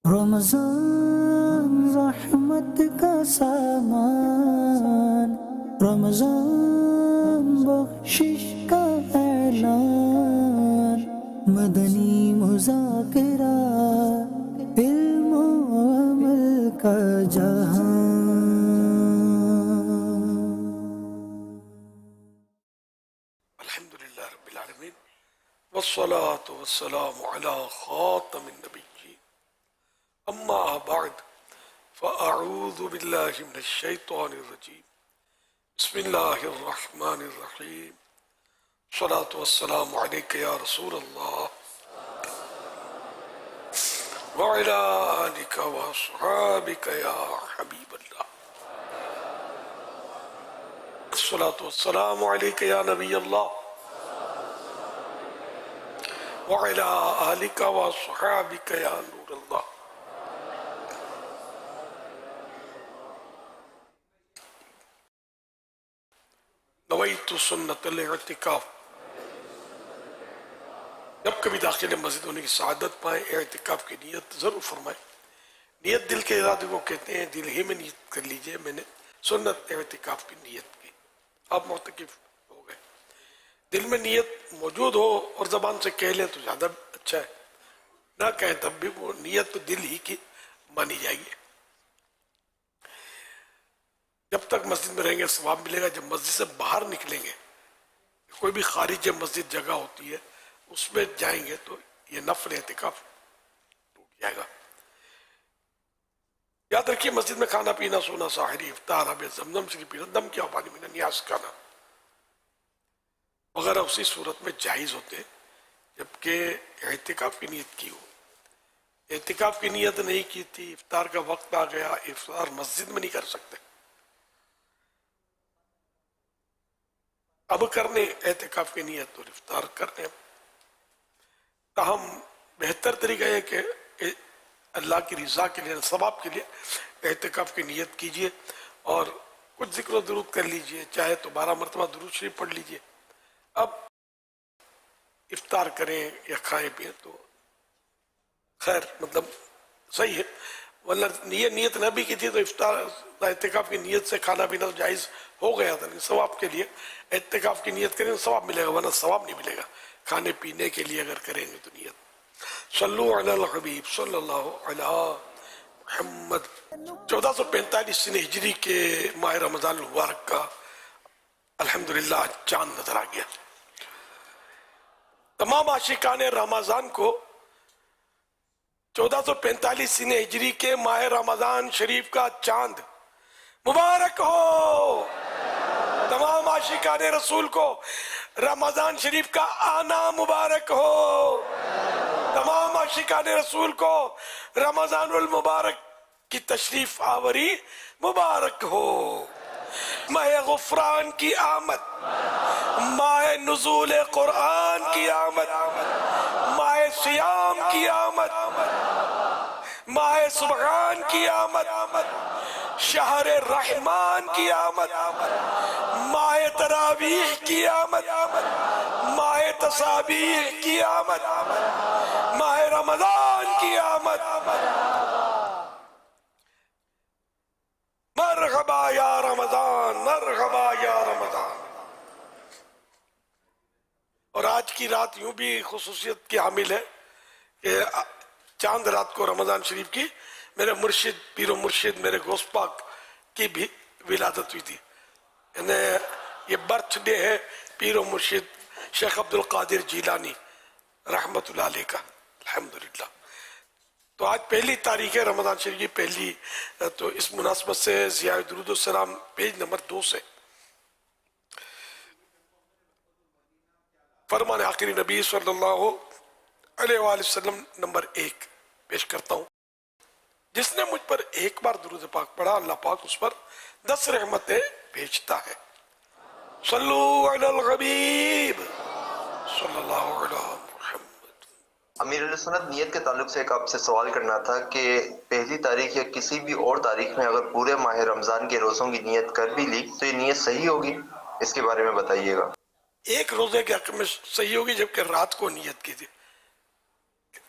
رمضان رحمت کا سامان، رمضان بخشش کا اعلان، مدنی مذاکرہ علم و عمل کا جہان۔ الحمدللہ رب العالمین والصلاة والسلام علی خاتم النبیین اما بعد فاعوذ باللہ من الشیطان الرجیم بسم اللہ الرحمن الرحیم الصلاة والسلام علیک یا رسول اللہ وعلی آلک واصحابک یا حبیب اللہ الصلاة والسلام علیک یا نبی اللہ وعلی آلک واصحابک یا نور اللہ۔ نویت سنت الاعتکاف، جب کبھی داخل مسجد ہونے کی سعادت پائیں اعتکاف کی نیت ضرور فرمائیں۔ نیت دل کے ارادے کو کہتے ہیں، دل ہی میں نیت کر لیجئے میں نے سنت اعتکاف کی نیت کی، آپ معتکف ہو گئے۔ دل میں نیت موجود ہو اور زبان سے کہہ لیں تو زیادہ اچھا ہے، نہ کہیں تب بھی وہ نیت تو دل ہی کی مانی جائے گی۔ جب تک مسجد میں رہیں گے ثواب ملے گا، جب مسجد سے باہر نکلیں گے، کوئی بھی خارج مسجد جگہ ہوتی ہے اس میں جائیں گے تو یہ نفل اعتکاف ٹوٹ جائے گا۔ یاد رکھیے مسجد میں کھانا پینا، سونا، ساحری، افطار، آب زمزم سے پینا، دم کیا پانی پینا، نیاز کھانا وغیرہ اسی صورت میں جائز ہوتے ہیں جبکہ اعتکاف کی نیت کی ہو۔ اعتکاف کی نیت نہیں کی تھی، افطار کا وقت آ گیا، افطار مسجد میں نہیں کر سکتے، اب کرنے اعتکاف کی نیت اور افطار کرنے۔ تاہم بہتر طریقہ ہے کہ اللہ کی رضا کے لیے، ثواب کے لیے اعتکاف کی نیت کیجئے اور کچھ ذکر و درود کر لیجئے، چاہے تو 12 مرتبہ درود شریف پڑھ لیجئے۔ اب افطار کریں یا کھائیں پئیں تو خیر مطلب صحیح ہے، ورنہ نیت نہ بھی کی تھی تو افطار اعتکاف کی نیت سے کھانا پینا تو جائز ہو گیا تھا، لیکن ثواب کے لیے اعتکاف کی نیت کریں تو ثواب ملے گا، ورنہ ثواب نہیں ملے گا۔ کھانے پینے کے لیے اگر کریں گے تو نیت۔ صلو علی الحبیب صلی اللہ علی محمد۔ 1445 ہجری کے ماہ رمضان المبارک کا الحمدللہ چاند نظر آ گیا۔ تمام عاشقان رمضان کو 1445 ہجری کے ماہ رمضان شریف کا چاند مبارک ہو۔ تمام عاشقان رسول کو رمضان شریف کا آنا مبارک ہو۔ تمام عاشقان رسول کو رمضان المبارک کی تشریف آوری مبارک ہو۔ ماہ غفران کی آمد، ماہ نزول قرآن کی آمد، ماہ صیام کی آمد، ماہ سبحان کی آمد، شہر رحمان کی آمد، ماہ تراویح کی آمد، ماہ تسابیح کی آمد، ماہ رمضان کی آمد۔ مرحبا یا رمضان، مرحبا یا رمضان۔ اور آج کی رات یوں بھی خصوصیت کی حامل ہے کہ چاند رات کو رمضان شریف کی میرے مرشد، پیر و مرشد میرے غوث پاک کی بھی ولادت ہوئی تھی، یعنی یہ برتھ ڈے ہے پیر و مرشد شیخ عبدالقادر جیلانی رحمت اللہ علیہ کا، الحمدللہ۔ تو آج پہلی تاریخ ہے رمضان شریف کی پہلی، تو اس مناسبت سے ضیاء درود السلام پیج نمبر 2 سے فرمان آخری نبی صلی اللہ علیہ وآلہ وسلم نمبر 1 پیش کرتا ہوں۔ جس نے مجھ پر ایک بار درود پاک پڑھا اللہ پاک اس پر 10 رحمتیں بھیجتا ہے۔ صلو علی الحبیب صلی اللہ علیہ وسلم۔ امیر علیہ سنت، نیت کے تعلق سے ایک آپ سے سوال کرنا تھا کہ پہلی تاریخ یا کسی بھی اور تاریخ میں اگر پورے ماہ رمضان کے روزوں کی نیت کر بھی لی تو یہ نیت صحیح ہوگی؟ اس کے بارے میں بتائیے گا۔ ایک روزے کے حق میں صحیح ہوگی جبکہ رات کو نیت کی تھی،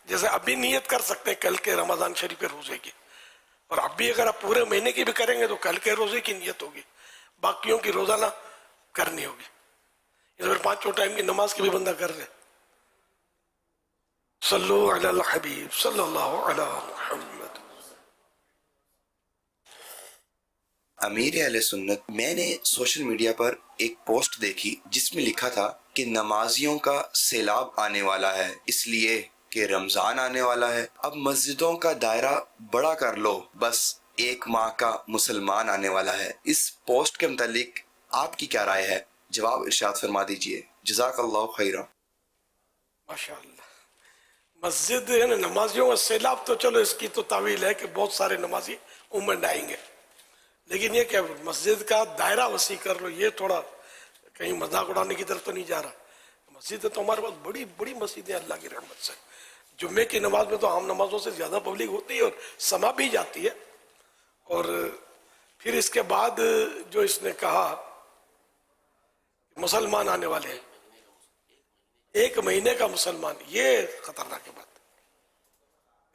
جیسے ابھی نیت کر سکتے ہیں کل کے رمضان شریف کے روزے کی، اور اب بھی اگر آپ پورے مہینے کی بھی کریں گے تو کل کے روزے کی نیت ہوگی، باقیوں کی روزانہ کرنی ہوگی. اس پر 5 ٹائم کی نماز کی بھی بندہ کر لے. صلو علی الحبیب صلی اللہ علی محمد. امیر اہل سنت، میں نے سوشل میڈیا پر ایک پوسٹ دیکھی جس میں لکھا تھا کہ نمازیوں کا سیلاب آنے والا ہے اس لیے کہ رمضان آنے والا ہے، اب مسجدوں کا دائرہ بڑا کر لو، بس 1 ماہ کا مسلمان آنے والا ہے. اس پوسٹ کے متعلق آپ کی کیا رائے ہے؟ جواب ارشاد فرما دیجئے. جزاک اللہ خیرہ. ماشاءاللہ. مسجد ہے نا، نمازیوں کا سیلاب، تو چلو اس کی تو تعویل ہے کہ بہت سارے نمازی عمر آئیں گے، لیکن یہ کہ مسجد کا دائرہ وسیع کر لو، یہ تھوڑا کہیں مذاق اڑانے کی طرف تو نہیں جا رہا. مسجد تو ہمارے پاس بڑی بڑی مسجدیں اللہ کی رحمت سے. جمعے کی نماز میں تو عام نمازوں سے زیادہ پبلک ہوتی ہے اور سما بھی جاتی ہے. اور پھر اس کے بعد جو اس نے کہا مسلمان آنے والے ہیں، 1 مہینے کا مسلمان، یہ خطرناک بات ہے.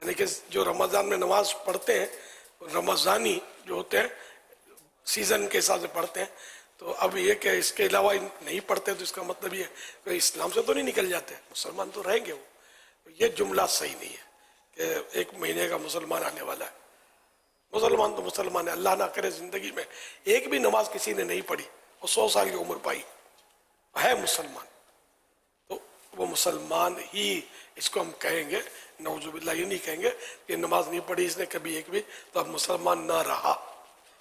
یعنی کہ جو رمضان میں نماز پڑھتے ہیں، رمضانی جو ہوتے ہیں سیزن کے حساب سے پڑھتے ہیں، تو اب یہ کہ اس کے علاوہ نہیں پڑھتے تو اس کا مطلب یہ کہ اسلام سے تو نہیں نکل جاتے، مسلمان تو رہیں گے وہ. یہ جملہ صحیح نہیں ہے کہ 1 مہینے کا مسلمان آنے والا ہے. مسلمان تو مسلمان ہے، اللہ نہ کرے زندگی میں ایک بھی نماز کسی نے نہیں پڑھی اور 100 سال کی عمر پائی ہے مسلمان، تو وہ مسلمان ہی اس کو ہم کہیں گے. نعوذ باللہ یہ نہیں کہیں گے کہ نماز نہیں پڑھی اس نے کبھی ایک بھی تو اب مسلمان نہ رہا،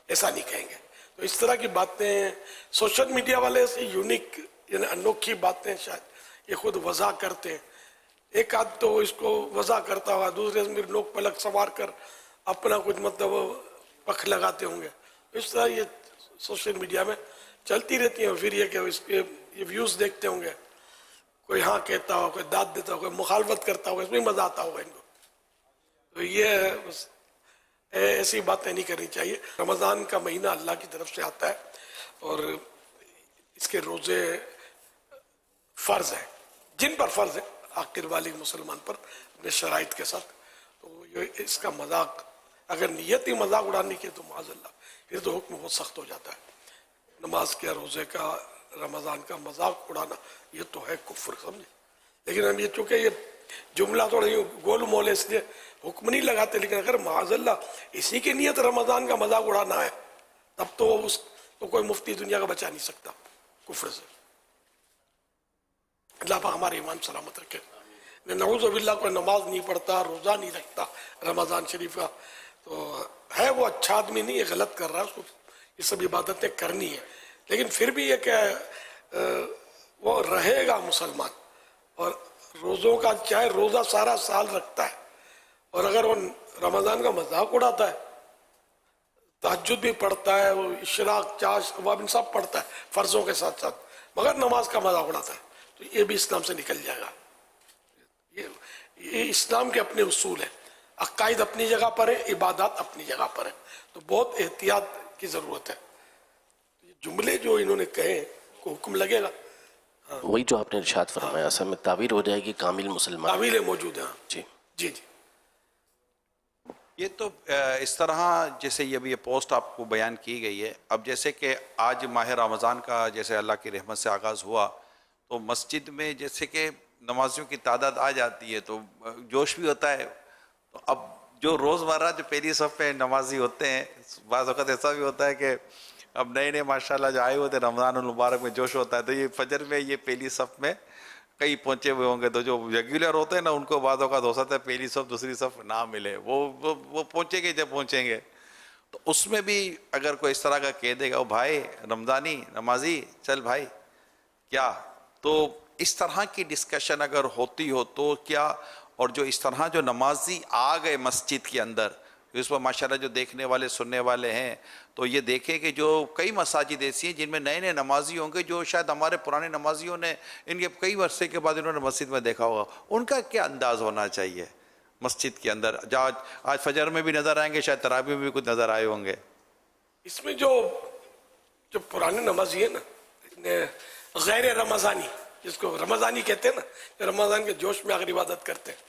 ایسا نہیں کہیں گے. تو اس طرح کی باتیں سوشل میڈیا والے سے یونیک یعنی انوکھی باتیں شاید یہ خود وضع کرتے ہیں. ایک آدھ تو اس کو وضع کرتا ہوا، دوسرے سے نوک پلک سوار کر اپنا کچھ مطلب پکھ لگاتے ہوں گے. اس طرح یہ سوشل میڈیا میں چلتی رہتی ہیں. پھر یہ کہ اس کے یہ ویوز دیکھتے ہوں گے، کوئی ہاں کہتا ہو، کوئی داد دیتا ہو، کوئی مخالفت کرتا ہوگا، اس میں مزہ آتا ہوگا ان کو. تو یہ ایسی باتیں نہیں کرنی چاہیے. رمضان کا مہینہ اللہ کی طرف سے آتا ہے اور اس کے روزے فرض ہیں، جن پر فرض ہے عاقل بالغ مسلمان پر اپنے شرائط کے ساتھ. تو یہ اس کا مذاق، اگر نیت ہی مذاق اڑانے کی تو معاذ اللہ پھر تو حکم بہت سخت ہو جاتا ہے. نماز کے، روزے کا، رمضان کا مذاق اڑانا یہ تو ہے کفر، سمجھے. لیکن ہم یہ چونکہ یہ جملہ تھوڑا گول مول ہے اس لیے حکم نہیں لگاتے، لیکن اگر معاذ اللہ اسی کی نیت رمضان کا مذاق اڑانا ہے تب تو اس تو کوئی مفتی دنیا کا بچا نہیں سکتا کفر سے. اللہ پاک ہمارے ایمان سلامت رکھے. نعوذ باللہ کوئی نماز نہیں پڑھتا، روزہ نہیں رکھتا رمضان شریف کا، تو ہے وہ اچھا آدمی نہیں ہے، غلط کر رہا ہے، اس کو یہ سب عبادتیں کرنی ہے. لیکن پھر بھی یہ کہ وہ رہے گا مسلمان، اور روزوں کا چاہے روزہ سارا سال رکھتا ہے، اور اگر وہ رمضان کا مذاق اڑاتا ہے، تہجد بھی پڑھتا ہے، وہ اشراق، چاش، اوابین سب پڑھتا ہے فرضوں کے ساتھ ساتھ، مگر نماز کا مذاق اڑاتا ہے، تو یہ بھی اسلام سے نکل جائے گا. یہ اسلام کے اپنے اصول ہیں، عقائد اپنی جگہ پر ہیں، عبادات اپنی جگہ پر ہیں، تو بہت احتیاط کی ضرورت ہے. جملے جو انہوں نے کہے کو حکم لگے گا. وہی جو آپ نے ارشاد فرمایا، اصل میں تعبیر ہو جائے گی کامل مسلمان. تعویلیں موجود ہیں. جی جی جی. یہ تو اس طرح جیسے یہ پوسٹ آپ کو بیان کی گئی ہے. اب جیسے کہ آج ماہ رمضان کا جیسے اللہ کی رحمت سے آغاز ہوا، تو مسجد میں جیسے کہ نمازیوں کی تعداد آ جاتی ہے تو جوش بھی ہوتا ہے. تو اب جو روزمرہ جو پہلی صف پہ نمازی ہوتے ہیں، بعض وقت ایسا بھی ہوتا ہے کہ اب نئے ماشاءاللہ جو آئے ہوتے ہیں رمضان المبارک میں جوش ہوتا ہے، تو یہ فجر میں یہ پہلی صف میں کئی پہنچے ہوئے ہوں گے، تو جو ریگولر ہوتے ہیں نا ان کو بعض اوقات ہو سکتا ہے پہلی صف دوسری صف نہ ملے، وہ پہنچیں گے جب پہنچیں گے. تو اس میں بھی اگر کوئی اس طرح کا کہہ دے گا، او بھائی رمضانی نمازی چل بھائی کیا، تو اس طرح کی ڈسکشن اگر ہوتی ہو تو کیا، اور جو اس طرح جو نمازی آ گئے مسجد کے اندر، اس پر ماشاءاللہ جو دیکھنے والے سننے والے ہیں تو یہ دیکھیں کہ جو کئی مساجد ایسی ہیں جن میں نئے نئے نمازی ہوں گے جو شاید ہمارے پرانے نمازیوں نے ان کے کئی عرصے کے بعد انہوں نے مسجد میں دیکھا ہوگا، ان کا کیا انداز ہونا چاہیے مسجد کے اندر. آج فجر میں بھی نظر آئیں گے، شاید تراویح میں بھی کچھ نظر آئے ہوں گے. اس میں جو پرانے نمازی ہیں نا، غیر رمضانی، جس کو رمضانی کہتے ہیں نا، رمضان کے جوش میں اگر عبادت کرتے ہیں،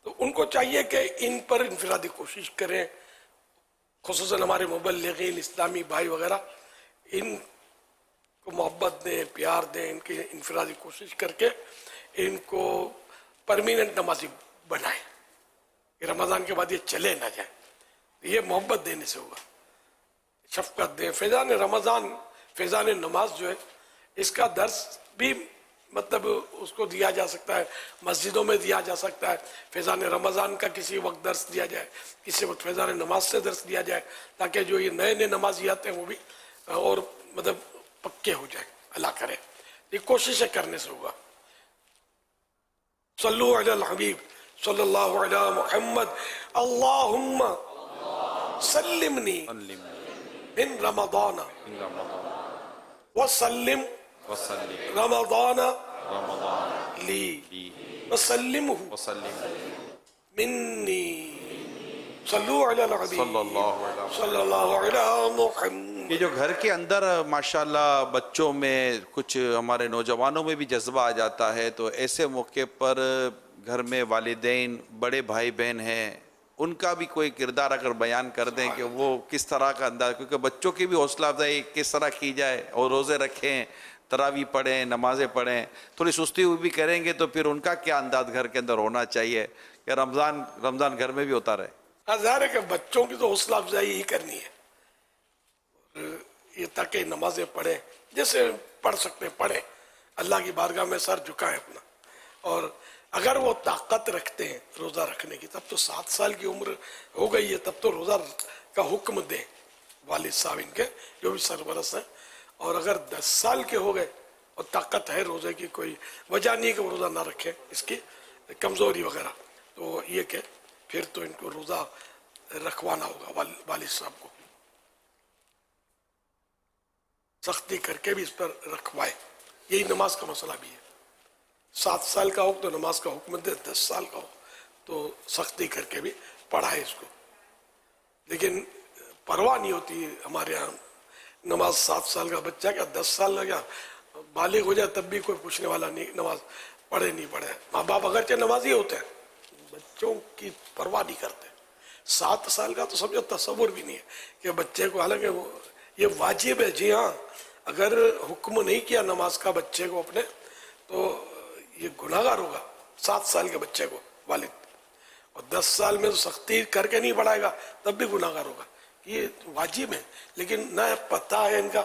تو ان کو چاہیے کہ ان پر انفرادی کوشش کریں، خصوصاً ہمارے مبلغین اسلامی بھائی وغیرہ، ان کو محبت دیں، پیار دیں، ان کی انفرادی کوشش کر کے ان کو پرمیننٹ نمازی بنائیں کہ رمضان کے بعد یہ چلے نہ جائیں. یہ محبت دینے سے ہوگا. شفقت دیں. فیضان رمضان، فیضان نماز جو ہے، اس کا درس بھی مطلب اس کو دیا جا سکتا ہے، مسجدوں میں دیا جا سکتا ہے. فیضان رمضان کا کسی وقت درس دیا جائے، کسی وقت فیضان نماز سے درس دیا جائے، تاکہ جو یہ نئے نئے نمازی آتے ہیں وہ بھی اور مطلب پکے ہو جائیں. اللہ کرے یہ کوششیں کرنے سے ہوگا. صلو علی الحبیب صلی اللہ علی محمد. اللہم سلمنی من رمضان وسلم رمضان لی وسلمہ منی. صلو علی الحبیب صلی اللہ علی محمد. یہ جو گھر کے اندر ماشاءاللہ بچوں میں کچھ ہمارے نوجوانوں میں بھی جذبہ آ جاتا ہے، تو ایسے موقع پر گھر میں والدین، بڑے بھائی بہن ہیں، ان کا بھی کوئی کردار اگر بیان کر دیں کہ وہ کس طرح کا انداز، کیونکہ بچوں کی بھی حوصلہ افزائی کس طرح کی جائے، اور روزے رکھیں، تراویح پڑھیں، نمازیں پڑھیں، تھوڑی سستی ہوئی بھی کریں گے تو پھر ان کا کیا انداز گھر کے اندر ہونا چاہیے کہ رمضان گھر میں بھی ہوتا رہے. ظاہر ہے کہ بچوں کی تو حوصلہ افزائی ہی کرنی ہے، یہ تاکہ نمازیں پڑھیں، جیسے پڑھ سکتے پڑھیں، اللہ کی بارگاہ میں سر جھکائیں اپنا. اور اگر وہ طاقت رکھتے ہیں روزہ رکھنے کی، تب تو 7 سال کی عمر ہو گئی ہے، تب تو روزہ کا حکم دیں والد صاحب ان کے جو بھی سربرس ہیں. اور اگر 10 سال کے ہو گئے اور طاقت ہے، روزے کی کوئی وجہ نہیں کہ وہ روزہ نہ رکھیں، اس کی کمزوری وغیرہ، تو یہ کہ پھر تو ان کو روزہ رکھوانا ہوگا والد صاحب کو، سختی کر کے بھی اس پر رکھوائے. یہی نماز کا مسئلہ بھی ہے. 7 سال کا ہو تو نماز کا حکم دے، 10 سال کا ہو تو سختی کر کے بھی پڑھائے اس کو. لیکن پرواہ نہیں ہوتی ہمارے یہاں، نماز 7 سال کا بچہ کیا 10 سال لگا بالغ ہو جائے تب بھی کوئی پوچھنے والا نہیں، نماز پڑھے نہیں پڑھے. ماں باپ اگرچہ نمازی ہوتے ہیں، بچوں کی پرواہ نہیں کرتے. 7 سال کا تو سمجھو تصور بھی نہیں ہے کہ بچے کو، حالانکہ یہ واجب ہے. جی ہاں، اگر حکم نہیں کیا نماز کا بچے کو اپنے، تو یہ گناہگار ہوگا 7 سال کے بچے کو والد. اور 10 سال میں تو سختی کر کے نہیں پڑھائے گا تب بھی گناہگار ہوگا. یہ واجب ہے، لیکن نہ پتہ ہے ان کا،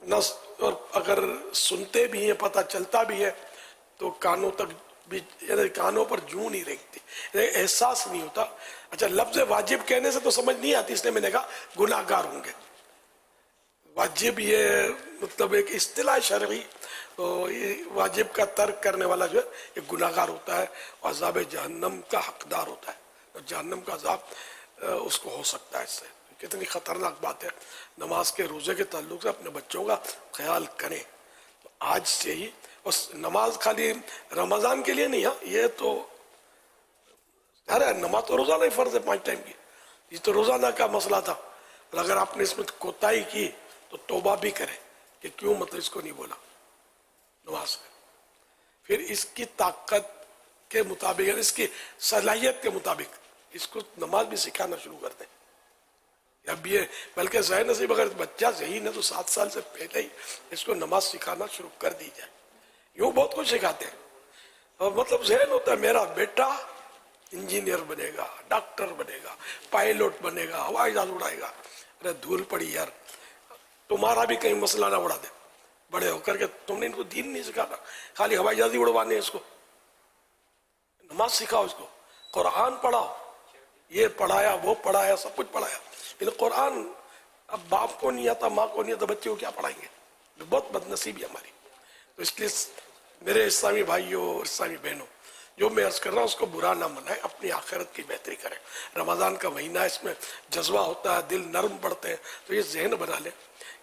نہ اور اگر سنتے بھی ہیں، پتہ چلتا بھی ہے، تو کانوں تک بھی، یعنی کانوں پر جوں نہیں رکھتی، احساس نہیں ہوتا. اچھا، لفظ واجب کہنے سے تو سمجھ نہیں آتی، اس لیے میں نے کہا گناہگار ہوں گے. واجب یہ مطلب ایک اصطلاح شرعی، تو یہ واجب کا ترک کرنے والا جو ہے یہ گناہگار ہوتا ہے، عذاب جہنم کا حقدار ہوتا ہے، اور جہنم کا عذاب اس کو ہو سکتا ہے. اس سے کتنی خطرناک بات ہے. نماز کے روزے کے تعلق سے اپنے بچوں کا خیال کریں. تو آج سے ہی، اور نماز خالی رمضان کے لیے نہیں، ہاں یہ تو نماز تو روزانہ ہی فرض ہے 5 ٹائم کی. یہ تو روزانہ کا مسئلہ تھا. اور اگر آپ نے اس میں کوتاہی کی تو توبہ بھی کریں کہ کیوں مطلب اس کو نہیں بولا نماز میں. پھر اس کی طاقت کے مطابق، اس کی صلاحیت کے مطابق اس کو نماز بھی سکھانا شروع کر دیں. اب یہ بلکہ ظاہر نصیب اگر بچہ ذہین ہے تو 7 سال سے پہلے ہی اس کو نماز سکھانا شروع کر دی جائے. یوں بہت کچھ سکھاتے ہیں، اور مطلب ذہن ہوتا ہے میرا بیٹا انجینئر بنے گا، ڈاکٹر بنے گا، پائلٹ بنے گا، ہوائی جہاز اڑائے گا. ارے دھول پڑی یار، تمہارا بھی کہیں مسئلہ نہ اڑا دے بڑے ہو کر کے. تم نے ان کو دین نہیں سکھانا، خالی ہوائی جہاز ہی اڑوانے. اس کو نماز سکھاؤ، اس کو قرآن پڑھاؤ. یہ پڑھایا، وہ پڑھایا، سب کچھ پڑھایا، لیکن قرآن اب باپ کو نہیں آتا، ماں کو نہیں آتا، بچے کو کیا پڑھائیں گے؟ بہت بد نصیبی ہماری. تو اس لیے میرے اسلامی بھائیوں اور اسلامی بہنوں، جو میں عرض کر رہا ہوں اس کو برا نہ منائیں، اپنی آخرت کی بہتری کریں. رمضان کا مہینہ، اس میں جذبہ ہوتا ہے، دل نرم پڑتے ہیں. تو یہ ذہن بنا لیں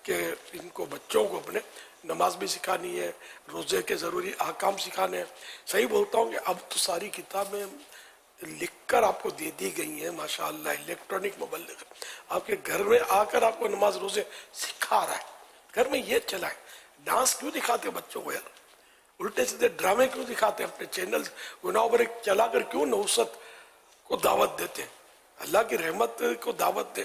کہ ان کو، بچوں کو اپنے نماز بھی سکھانی ہے، روزے کے ضروری احکام سکھانے ہیں. صحیح بولتا ہوں کہ اب تو ساری کتابیں لکھ کر آپ کو دے دی گئی ہیں ماشاءاللہ. الیکٹرانک مبلغ آپ کے گھر میں آ کر آپ کو نماز روزے سکھا رہا ہے. گھر میں یہ چلائیں. ڈانس کیوں دکھاتے بچوں کو یار؟ الٹے سیدھے ڈرامے کیوں دکھاتے ہیں؟ اپنے چینل گناہوں پر چلا کر کیوں نوست کو دعوت دیتے ہیں، اللہ کی رحمت کو دعوت دیں،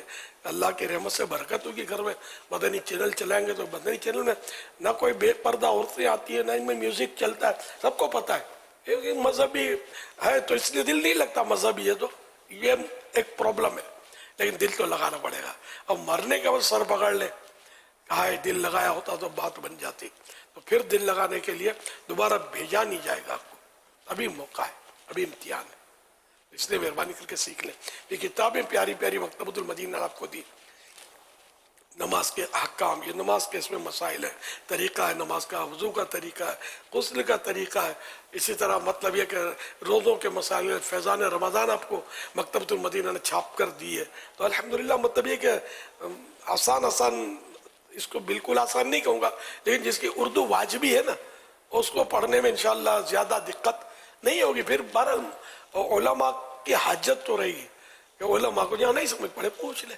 اللہ کی رحمت سے برکت ہوگی گھر میں. مدنی چینل چلائیں گے تو مدنی چینل میں نہ کوئی بے پردہ عورتیں آتی ہیں، نہ ان میں میوزک چلتا ہے، سب کو پتہ ہے یہ مذہبی ہے تو اس لیے دل نہیں لگتا مذہبی ہے تو یہ ایک پرابلم ہے، لیکن دل تو لگانا پڑے گا. اب مرنے کے بعد سر پکڑ لے، ہائے دل لگایا ہوتا تو بات بن جاتی. تو پھر دل لگانے کے لیے دوبارہ بھیجا نہیں جائے گا آپ کو، ابھی موقع ہے، ابھی امتحان ہے، اس لیے مہربانی کر کے سیکھ لیں. یہ کتابیں پیاری پیاری مکتبۃ المدینہ نے آپ کو دی، نماز کے احکام، یہ نماز کے اس میں مسائل ہیں، طریقہ ہے نماز کا، وضو کا طریقہ ہے، غسل کا طریقہ ہے، اسی طرح مطلب یہ کہ روزوں کے مسائل، فیضان رمضان آپ کو مکتبۃ المدینہ نے چھاپ کر دی ہے. تو الحمدللہ مطلب یہ کہ آسان اس کو بالکل آسان نہیں کہوں گا، لیکن جس کی اردو واجبی ہے نا اس کو پڑھنے میں انشاءاللہ زیادہ دقت نہیں ہوگی. پھر بہرحال علماء کی حاجت تو رہی کہ علماء کو جہاں نہیں سمجھ پڑے پوچھ لے.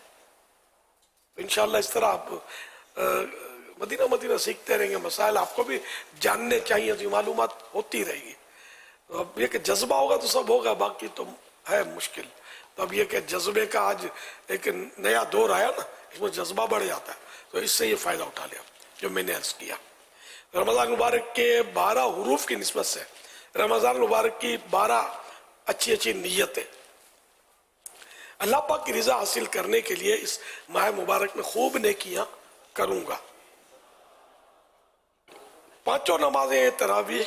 انشاءاللہ اس طرح آپ مدینہ سیکھتے رہیں گے، مسائل آپ کو بھی جاننے چاہیے تو معلومات ہوتی رہے گی. اب یہ کہ جذبہ ہوگا تو سب ہوگا، باقی تو ہے مشکل. تو اب یہ کہ جذبے کا آج ایک نیا دور آیا نا، اس میں جذبہ بڑھ جاتا ہے، تو اس سے یہ فائدہ اٹھا لیا جو میں نے عرض کیا. رمضان مبارک کے 12 حروف کی نسبت سے رمضان مبارک کی 12 اچھی نیتیں اللہ پاک کی رضا حاصل کرنے کے لیے اس ماہ مبارک میں خوب نیکیاں کروں گا. 5 نمازیں تراویح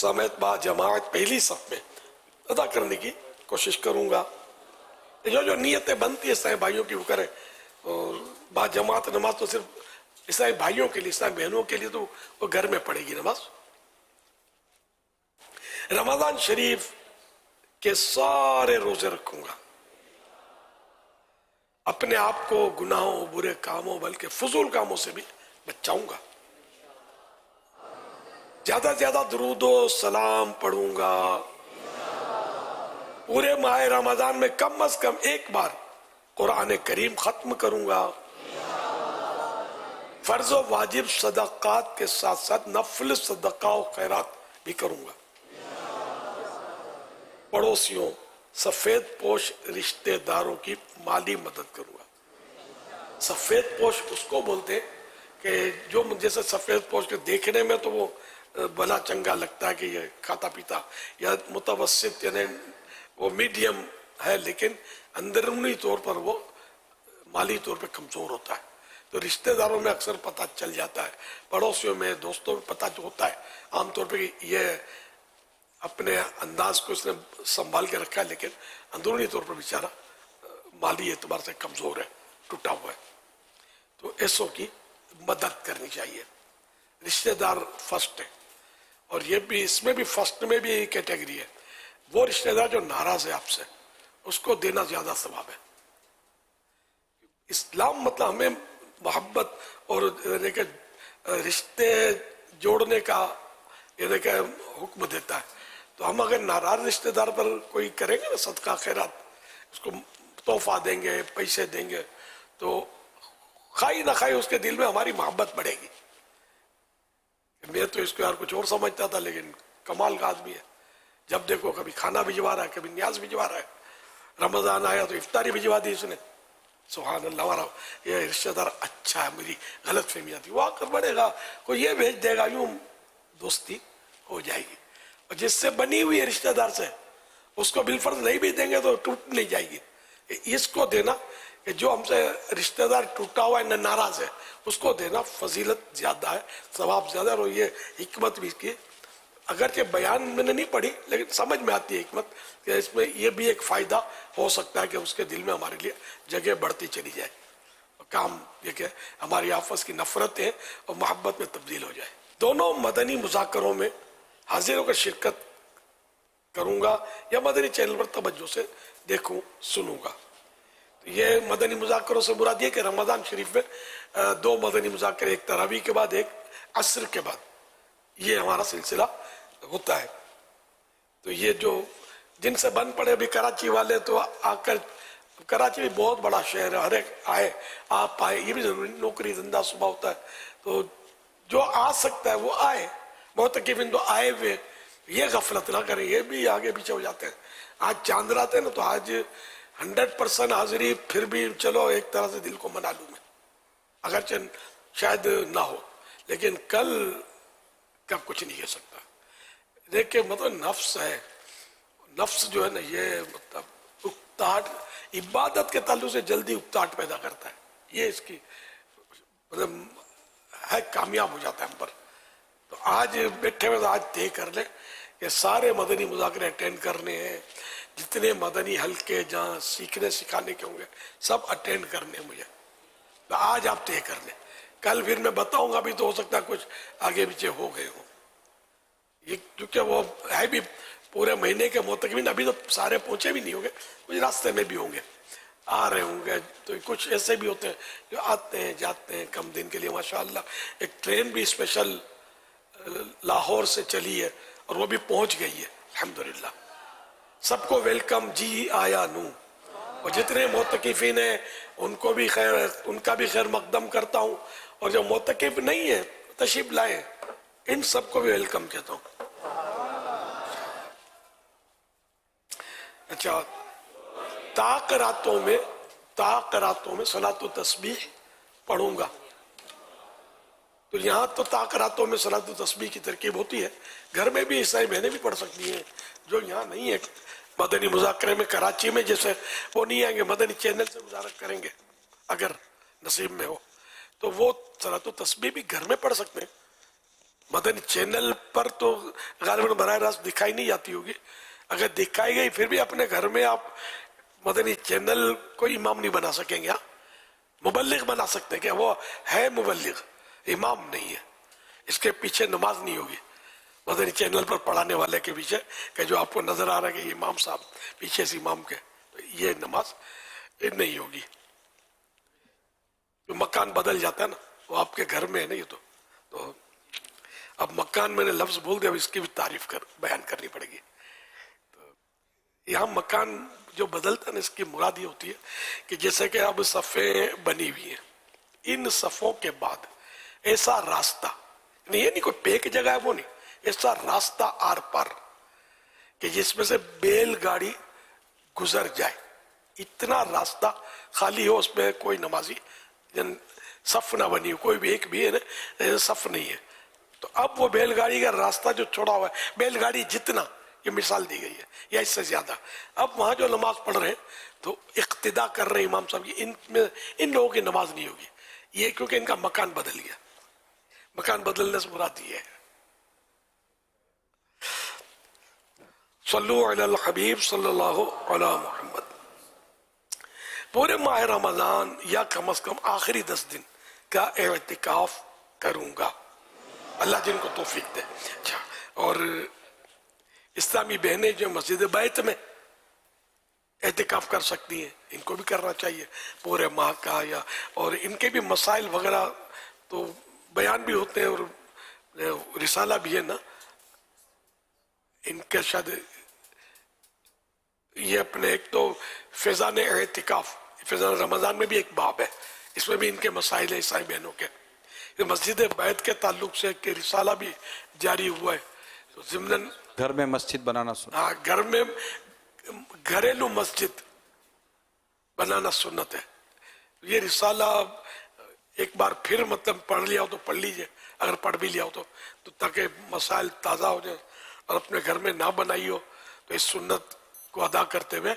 سمیت با جماعت پہلی صف میں ادا کرنے کی کوشش کروں گا. جو نیتیں بنتی ہیں اسلامی بھائیوں کی وہ کریں، اور با جماعت نماز تو صرف اسلامی بھائیوں کے لیے، اسلامی بہنوں کے لیے تو وہ گھر میں پڑھے گی نماز. رمضان شریف کے سارے روزے رکھوں گا، اپنے آپ کو گناہوں، برے کاموں بلکہ فضول کاموں سے بھی بچاؤں گا. زیادہ سے زیادہ درود و سلام پڑھوں گا. پورے ماہ رمضان میں کم از کم ایک بار قرآن کریم ختم کروں گا. فرض و واجب صدقات کے ساتھ ساتھ نفل صدقہ و خیرات بھی کروں گا. پڑوسیوں، سفید پوش رشتہ داروں کی مالی مدد کروں گا. سفید پوش اس کو بولتے ہیں کہ جو جیسے سفید پوش کے دیکھنے میں تو وہ بلا چنگا لگتا ہے کہ یہ کھاتا پیتا یا متوسط، یعنی وہ میڈیم ہے، لیکن اندرونی طور پر وہ مالی طور پہ کمزور ہوتا ہے. تو رشتہ داروں میں اکثر پتہ چل جاتا ہے، پڑوسیوں میں، دوستوں میں پتہ ہوتا ہے عام طور پہ کہ یہ اپنے انداز کو اس نے سنبھال کے رکھا ہے، لیکن اندرونی طور پر بیچارہ مالی اعتبار سے کمزور ہے، ٹوٹا ہوا ہے. تو ایسوں کی مدد کرنی چاہیے. رشتہ دار فرسٹ ہے، اور یہ بھی اس میں بھی فرسٹ میں بھی کیٹیگری ہے. وہ رشتہ دار جو ناراض ہے آپ سے، اس کو دینا زیادہ ثواب ہے. اسلام مطلب ہمیں محبت اور یعنی کہ رشتے جوڑنے کا یعنی کہ حکم دیتا ہے. تو ہم اگر ناراض رشتہ دار پر کوئی کریں گے نا صدقہ خیرات، اس کو تحفہ دیں گے، پیسے دیں گے، تو خواہی نہ خواہی اس کے دل میں ہماری محبت بڑھے گی. میں تو اس کو یار کچھ اور سمجھتا تھا، لیکن کمال کا آدمی ہے. جب دیکھو کبھی کھانا بھجوا رہا ہے، کبھی نیاز بھجوا رہا ہے. رمضان آیا تو افطاری بھجوا دی اس نے. سبحان اللہ، ہمارا یہ رشتہ دار اچھا ہے. میری غلط فہمیاں تھی، وہ آ کر بڑھے گا، کوئی یہ بھیج دے گا، یوں دوستی ہو جائے گی. اور جس سے بنی ہوئی ہے رشتہ دار سے، اس کو بالفرض نہیں بھی دیں گے تو ٹوٹ نہیں جائے گی. اس کو دینا کہ جو ہم سے رشتہ دار ٹوٹا ہوا ہے نہ ناراض ہے، اس کو دینا فضیلت زیادہ ہے، ثواب زیادہ ہے. اور یہ حکمت بھی کی، اگرچہ بیان میں نے نہیں پڑھی لیکن سمجھ میں آتی ہے حکمت، کہ اس میں یہ بھی ایک فائدہ ہو سکتا ہے کہ اس کے دل میں ہمارے لیے جگہ بڑھتی چلی جائے. کام یہ کہ ہماری آپس کی نفرتیں اور محبت میں تبدیل ہو جائے. دونوں مدنی مذاکروں میں حاضر ہو کر شرکت کروں گا یا مدنی چینل پر توجہ سے دیکھوں سنوں گا. یہ مدنی مذاکروں سے مراد یہ کہ رمضان شریف میں 2 مدنی مذاکرے، ایک تراویح کے بعد، ایک عصر کے بعد، یہ ہمارا سلسلہ ہوتا ہے. تو یہ جو جن سے بن پڑے ابھی کراچی والے تو آ کر، کراچی بھی بہت بڑا شہر ہے، ہر ایک آئے، آپ آئے، یہ بھی ضروری، نوکری دھندا صبح ہوتا ہے، تو جو آ سکتا ہے وہ آئے. معتکفین تو آئے ہوئے، یہ غفلت نہ کریں، یہ بھی آگے پیچھے ہو جاتے ہیں. آج چاند رات ہے نا تو آج 100% حاضری پھر بھی چلو ایک طرح سے دل کو منا لوں میں، اگرچہ شاید نہ ہو، لیکن کل کا کچھ نہیں کہہ سکتا. دیکھیں مطلب نفس ہے، نفس جو ہے نا یہ مطلب اکتاہٹ عبادت کے تعلق سے جلدی اکتاہٹ پیدا کرتا ہے، یہ اس کی مطلب ہے، کامیاب ہو جاتا ہے ہم پر. تو آج بیٹھے ہوئے آج طے کر لیں کہ سارے مدنی مذاکرے اٹینڈ کرنے ہیں، جتنے مدنی حلقے جہاں سیکھنے سکھانے کے ہوں گے سب اٹینڈ کرنے ہیں مجھے. تو آج آپ طے کر لیں، کل پھر میں بتاؤں گا، ابھی تو ہو سکتا ہے کچھ آگے پیچھے ہو گئے ہوں. یہ کیونکہ وہ ہے بھی پورے مہینے کے معتکفین، ابھی تو سارے پہنچے بھی نہیں ہوں گے، کچھ راستے میں بھی ہوں گے، آ رہے ہوں گے. تو کچھ ایسے بھی ہوتے ہیں جو آتے ہیں جاتے ہیں کم دن کے لیے. ماشاءاللہ ایک ٹرین بھی اسپیشل لاہور سے چلی ہے اور وہ بھی پہنچ گئی ہے الحمدللہ. سب کو ویلکم، جی آیا نو. اور جتنے معتکفین ہیں ان کو بھی خیر، ان کا بھی خیر مقدم کرتا ہوں، اور جو معتکف نہیں ہے تشریف لائیں، ان سب کو بھی ویلکم کہتا ہوں. اچھا، تاقراتوں میں صلاۃ و تسبیح پڑھوں گا. تو یہاں تو تاقراتوں میں صلاۃ و تسبیح کی ترکیب ہوتی ہے، گھر میں بھی عیسائی بہنیں بھی پڑھ سکتی ہیں جو یہاں نہیں ہے مدنی مذاکرے میں. کراچی میں جیسے وہ نہیں آئیں گے، مدنی چینل سے مذاکرہ کریں گے اگر نصیب میں ہو تو وہ صلاۃ و تسبیح بھی گھر میں پڑھ سکتے ہیں. مدنی چینل پر تو غالباً براہ راست دکھائی نہیں جاتی ہوگی، اگر دکھائی گئی پھر بھی اپنے گھر میں آپ مدنی چینل کو امام نہیں بنا سکیں گے. مبلغ بنا سکتے ہیں کہ وہ ہے مبلغ، امام نہیں ہے، اس کے پیچھے نماز نہیں ہوگی مدنی چینل پر پڑھانے والے کے پیچھے، کہ جو آپ کو نظر آ رہا ہے کہ یہ امام صاحب پیچھے سے امام کے، تو یہ نماز نہیں ہوگی. جو مکان بدل جاتا ہے نا وہ آپ کے گھر میں ہے نا. یہ تو اب مکان میں نے لفظ بول دیا، اب اس کی بھی تعریف بیان کرنی پڑے گی. یہاں مکان جو بدلتا ہے نا، اس کی مراد یہ ہوتی ہے کہ جیسے کہ اب صفیں بنی ہوئی ہیں، ان صفوں کے بعد ایسا راستہ، یہ نہیں کوئی پیک جگہ ہے، وہ نہیں، ایسا راستہ آر پار کہ جس میں سے بیل گاڑی گزر جائے، اتنا راستہ خالی ہو، اس میں کوئی نمازی صف نہ بنی ہو، کوئی بھی ایک بھی ہے نا صف نہیں ہے. تو اب وہ بیل گاڑی کا راستہ جو چھوڑا ہوا ہے، بیل گاڑی جتنا، یہ مثال دی گئی ہے، یا اس سے زیادہ، اب وہاں جو نماز پڑھ رہے ہیں تو اقتداء کر رہے ہیں امام صاحب کی، ان لوگوں کی نماز نہیں ہوگی. یہ کیونکہ ان کا مکان بدل گیا. مکان بدلنے سے مراد یہ ہے. صلو علی الحبیب صلی اللہ علی محمد. پورے ماہ رمضان یا کم از کم آخری 10 دن کا اعتکاف کروں گا، اللہ جن کو توفیق دے. اچھا، اور اسلامی بہنیں جو مسجد بیت میں اعتکاف کر سکتی ہیں، ان کو بھی کرنا چاہیے پورے ماہ کا. یا اور ان کے بھی مسائل وغیرہ تو بیان بھی ہوتے ہیں، اور رسالہ بھی ہے نا ان کے. شاید یہ اپنے ایک تو فیضان اعتکاف، فیضان رمضان میں بھی ایک باب ہے، اس میں بھی ان کے مسائل ہیں عیسائی بہنوں کے. مسجد بیت کے تعلق سے کہ رسالہ بھی جاری ہوا ہے. تو ضمناً گھر میں مسجد بنانا سنت. ہاں، گھر میں گھریلو مسجد بنانا سنت ہے. یہ رسالہ ایک بار پھر مطلب پڑھ لیا ہو تو پڑھ لیجئے، اگر پڑھ بھی لیا ہو تو تاکہ مسائل تازہ ہو جائیں. اور اپنے گھر میں نہ بنائی ہو تو اس سنت کو ادا کرتے ہوئے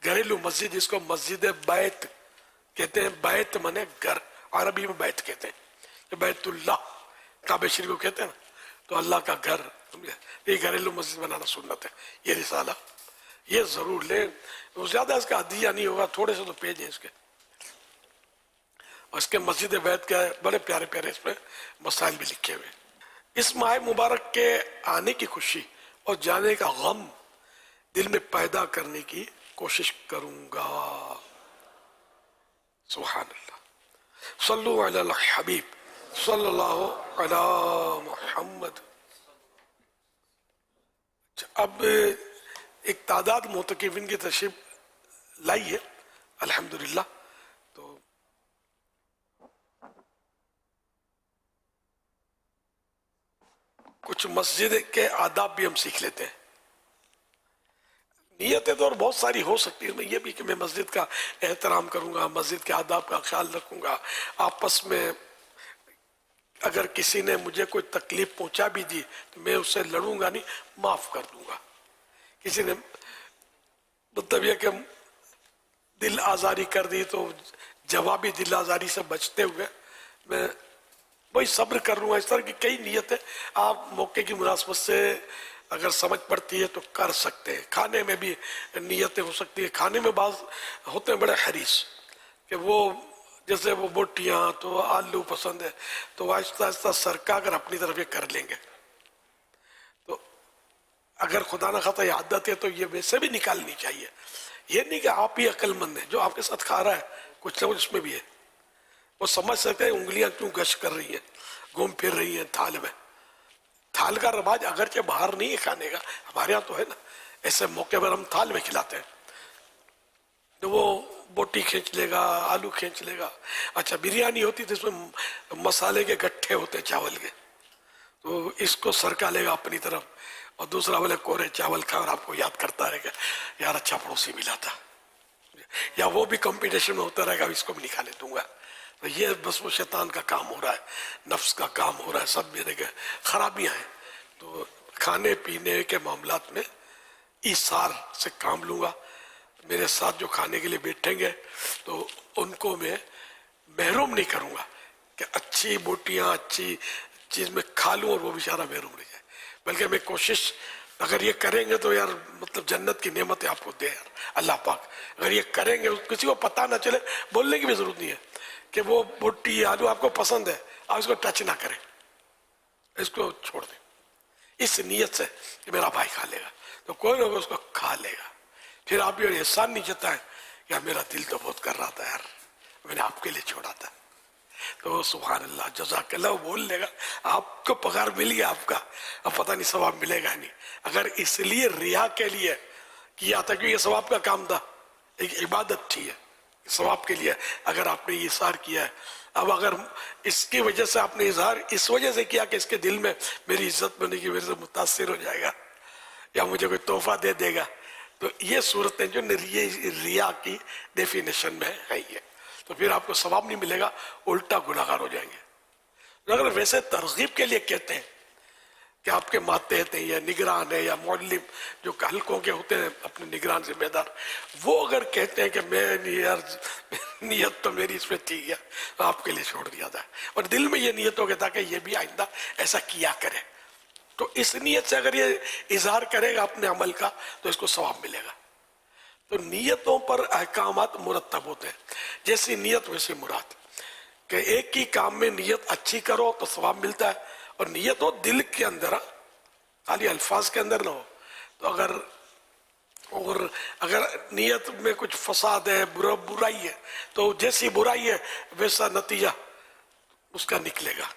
گھریلو مسجد، جس کو مسجد بیت کہتے ہیں، بیت منے گھر، عربی میں بیت کہتے ہیں، بیت اللہ کعبہ شریف کو کہتے ہیں نا، تو اللہ کا گھر. یہ گھریلو مسجد بنانا سنت ہے. یہ رسالہ یہ ضرور لیں، زیادہ اس کا عدیہ نہیں ہوگا، تھوڑے سے تو پیج ہیں اس کے. اور اس کے مسجد بیت کے بڑے پیارے پیارے اس میں مسائل بھی لکھے ہوئے. اس ماہ مبارک کے آنے کی خوشی اور جانے کا غم دل میں پیدا کرنے کی کوشش کروں گا. سبحان اللہ. صلو علی الحبیب صلی اللہ علی محمد. اب ایک تعداد معتکفین کی تشریف لائی ہے الحمدللہ. تو کچھ مسجد کے آداب بھی ہم سیکھ لیتے ہیں. نیتیں تو اور بہت ساری ہو سکتی ہیں، یہ بھی کہ میں مسجد کا احترام کروں گا، مسجد کے آداب کا خیال رکھوں گا، آپس میں اگر کسی نے مجھے کوئی تکلیف پہنچا بھی دی تو میں اس سے لڑوں گا نہیں، معاف کر دوں گا. کسی نے مطلب یہ کہ دل آزاری کر دی تو جوابی دل آزاری سے بچتے ہوئے میں وہی صبر کر لوں گا. اس طرح کی کئی نیتیں آپ موقع کی مناسبت سے اگر سمجھ پڑتی ہے تو کر سکتے ہیں. کھانے میں بھی نیتیں ہو سکتی ہیں. کھانے میں بعض ہوتے ہیں بڑے حریص کہ وہ جیسے وہ بوٹیاں تو آلو پسند ہے تو آہستہ آہستہ سرکا کر اپنی طرف یہ کر لیں گے. تو اگر خدا نہ خواستہ یہ عادت ہے تو یہ ویسے بھی نکالنی چاہیے. یہ نہیں کہ آپ ہی عقل مند ہیں، جو آپ کے ساتھ کھا رہا ہے کچھ نہ کچھ اس میں بھی ہے. وہ سمجھ سکتے ہیں انگلیاں کیوں گشت کر رہی ہیں، گھوم پھر رہی ہیں تھال میں. تھال کا رواج اگرچہ باہر نہیں ہے کھانے کا، ہمارے ہاں تو ہے نا، ایسے موقع پر ہم تھال میں کھلاتے ہیں. تو وہ بوٹی کھینچ لے گا، آلو کھینچ لے گا. اچھا بریانی ہوتی تو اس میں مسالے کے گٹھے ہوتے چاول کے، تو اس کو سرکا لے گا اپنی طرف اور دوسرا بولے کورے چاول کھا اور آپ کو یاد کرتا رہے گا یار اچھا پڑوسی ملا تھا. یا وہ بھی کمپٹیشن میں ہوتا رہے گا اس کو بھی نکالے دوں گا. تو یہ بس وہ شیطان کا کام ہو رہا ہے، نفس کا کام ہو رہا ہے، سب میرے کے خرابیاں ہیں. تو کھانے پینے کے معاملات میں ایثار سے کام لوں گا. میرے ساتھ جو کھانے کے لیے بیٹھیں گے تو ان کو میں محروم نہیں کروں گا کہ اچھی بوٹیاں اچھی چیز میں کھا لوں اور وہ بیچارہ محروم رہ جائے. بلکہ میں کوشش اگر یہ کریں گے تو یار مطلب جنت کی نعمتیں آپ کو دے یار اللہ پاک. اگر یہ کریں گے کسی کو پتہ نہ چلے، بولنے کی بھی ضرورت نہیں ہے کہ وہ بوٹی آلو آپ کو پسند ہے، آپ اس کو ٹچ نہ کریں، اس کو چھوڑ دیں اس نیت سے کہ میرا بھائی کھا لے گا تو کوئی لوگ اس کو کھا لے گا. پھر آپ یہ احسان نہیں جتائیں کہ میرا دل تو بہت کر رہا تھا یار، میں نے آپ کے لیے چھوڑا تھا. تو سبحان اللہ جزاک اللہ وہ بول لے گا، آپ کو پگار مل گیا آپ کا، اب پتہ نہیں ثواب ملے گا نہیں. اگر اس لیے ریا کے لیے کیا تھا کہ یہ ثواب کا کام تھا، ایک عبادت تھی ہے، ثواب کے لیے اگر آپ نے یہ اظہار کیا ہے. اب اگر اس کی وجہ سے آپ نے اظہار اس وجہ سے کیا کہ اس کے دل میں میری عزت بنے گی، میرے سے متاثر ہو جائے گا یا مجھے کوئی تحفہ دے دے گا، تو یہ صورتیں جو ریا کی ڈیفینیشن میں ہے یہ، تو پھر آپ کو ثواب نہیں ملے گا، الٹا گناہگار ہو جائیں گے. اگر ویسے ترغیب کے لیے کہتے ہیں کہ آپ کے ماتحت ہیں یا نگران ہیں یا معلم جو حلقوں کے ہوتے ہیں اپنے نگران ذمہ دار، وہ اگر کہتے ہیں کہ میں یار نیت تو میری اس پہ تھی ہے تو آپ کے لیے چھوڑ دیا تھا، اور دل میں یہ نیت ہو گیا تھا کہ یہ بھی آئندہ ایسا کیا کرے، تو اس نیت سے اگر یہ اظہار کرے گا اپنے عمل کا تو اس کو ثواب ملے گا. تو نیتوں پر احکامات مرتب ہوتے ہیں، جیسی نیت ویسی مراد. کہ ایک ہی کام میں نیت اچھی کرو تو ثواب ملتا ہے، اور نیت ہو دل کے اندر، خالی الفاظ کے اندر نہ ہو. تو اگر نیت میں کچھ فساد ہے، برائی ہے، تو جیسی برائی ہے ویسا نتیجہ اس کا نکلے گا،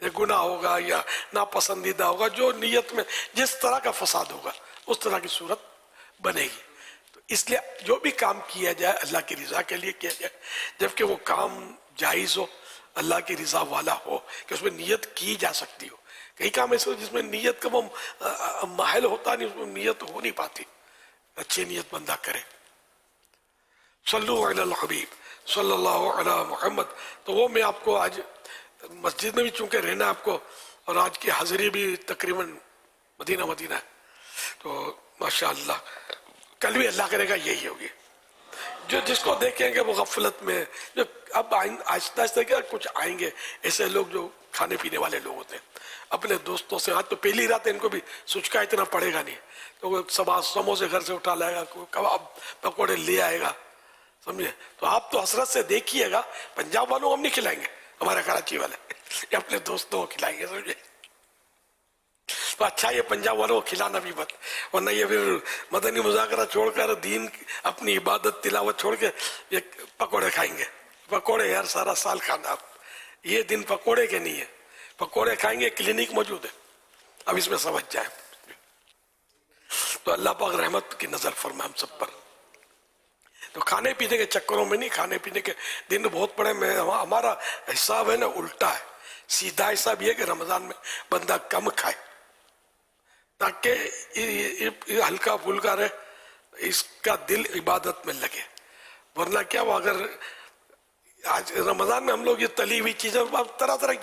یا گناہ ہوگا یا ناپسندیدہ ہوگا. جو نیت میں جس طرح کا فساد ہوگا اس طرح کی صورت بنے گی. تو اس لیے جو بھی کام کیا جائے اللہ کی رضا کے لیے کیا جائے، جبکہ وہ کام جائز ہو، اللہ کی رضا والا ہو، کہ اس میں نیت کی جا سکتی ہو. کئی کام ایسے ہو جس میں نیت کا وہ محل ہوتا نہیں، اس میں نیت ہو نہیں پاتی. اچھی نیت بندہ کرے. صلو علی الحبیب صلی اللہ علی محمد. تو وہ میں آپ کو آج مسجد میں بھی چونکہ رہنا ہے آپ کو، اور آج کی حاضری بھی تقریباً مدینہ ہے، تو ماشاءاللہ کل بھی اللہ کرے گا یہی ہوگی. جو جس کو دیکھیں گے وہ غفلت میں، جو اب آہستہ آہستہ کیا کچھ آئیں گے ایسے لوگ جو کھانے پینے والے لوگ ہوتے ہیں، اپنے دوستوں سے، آج تو پہلی رات ان کو بھی سچکا اتنا پڑے گا نہیں، تو وہ سموسے گھر سے اٹھا لائے گا، کوئی کباب پکوڑے لے آئے گا، سمجھے. تو آپ تو حسرت سے دیکھیے گا، پنجاب والوں ہم نہیں کھلائیں گے، ہمارے کراچی والے یہ اپنے دوستوں کو کھلائیں گے، سمجھے. تو اچھا یہ پنجاب والوں کو کھلانا بھی مت، ورنہ یہ پھر مدنی مذاکرہ چھوڑ کر دین اپنی عبادت تلاوت چھوڑ کے یہ پکوڑے کھائیں گے. پکوڑے یار سارا سال کھانا، یہ دن پکوڑے کے نہیں ہے، پکوڑے کھائیں گے. کلینک موجود ہے، اب اس میں سمجھ جائیں. تو اللہ پاک رحمت کی نظر فرمائے ہم سب پر. تو کھانے پینے کے چکروں میں نہیں، کھانے پینے کے دن بہت بڑے میں ہمارا حساب ہے نا الٹا ہے. سیدھا حساب یہ کہ رمضان میں بندہ کم کھائے تاکہ ہلکا پھلکا رہے، اس کا دل عبادت میں لگے. ورنہ کیا وہ اگر آج رمضان میں ہم لوگ یہ تلی ہوئی چیزیں طرح طرح کی